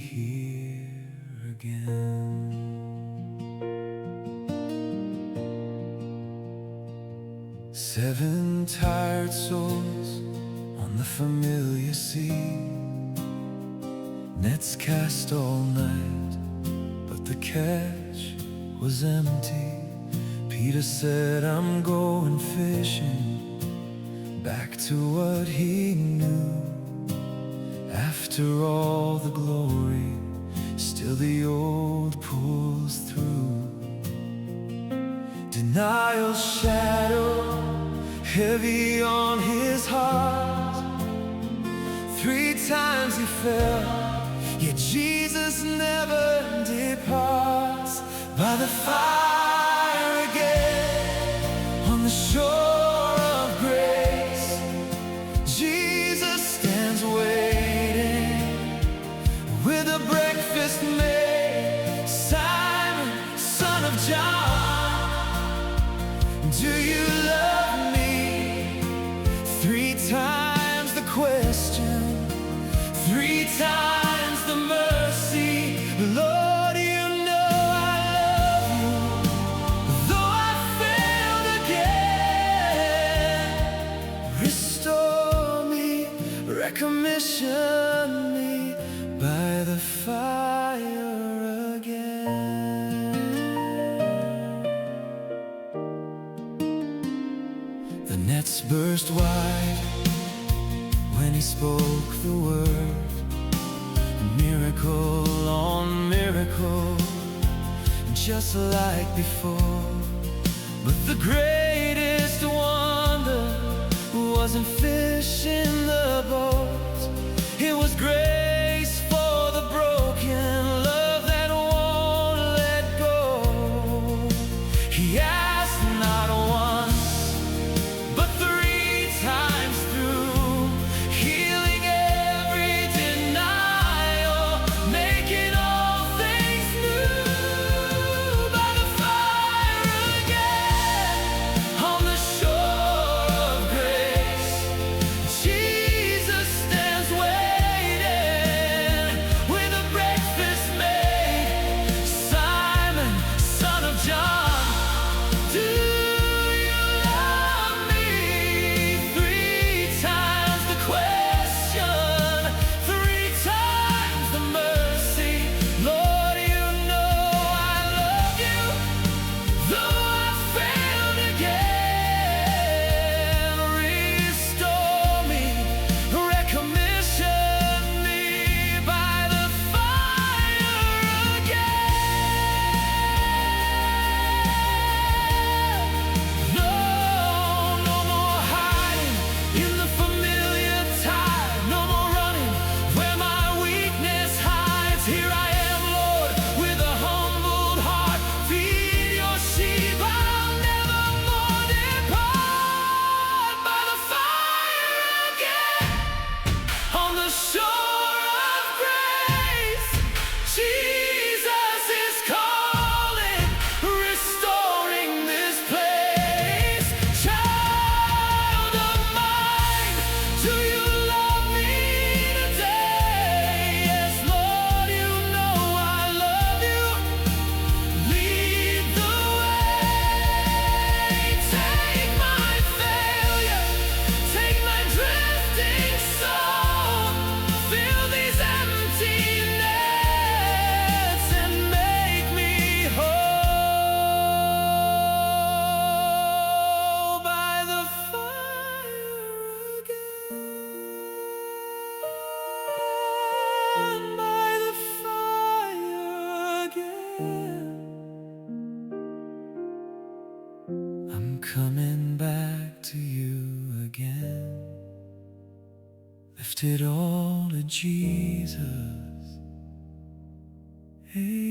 here again. Seven tired souls on the familiar sea, nets cast all night, but the catch was empty. Peter said, I'm going fishing, back to what he knew. After all the glory, still the old pulls through. Denial's shadow heavy on his heart. 3 times he fell, yet Jesus never departs. By the fire again, on the shore of grace, Jesus stands waiting with a breakfast made. Simon, son of John, do you love me? 3 times the question, 3 times the mercy. Lord, you know I love you, though I failed again. Restore me, recommission me by the fire again. The nets burst wide when he spoke the word. Miracle on miracle, just like before. But the greatest wonder wasn't fish in the boat. It was grace for the broken, love that won't let go. He asked not once, but 3 times through, healing every denial, making all things new. By the fire again, on the shore of grace, Jesus stands waiting with a breakfast made. Simon, son of John, do you love me? 3 times the question, 3 times the mercy. Lord, you know I love you, though I failed again. Restore me, recommission me by the fire again. No, no more hiding in the familiar tide. No more running where my weakness hides. Here I am, Lord, with a humbled heart. Feed your sheep, I'll never more depart. By the fire again, on the shore of grace, Jesus is calling, restoring this place. Child of mine, do you love me today? Yes, Lord, you know I love you. Lead the way. Take my failure, take my drifting soul. Fill these empty nets and make me whole. By the fire again, by the fire again. I'm coming back to you again. Lift it all to Jesus. Hey.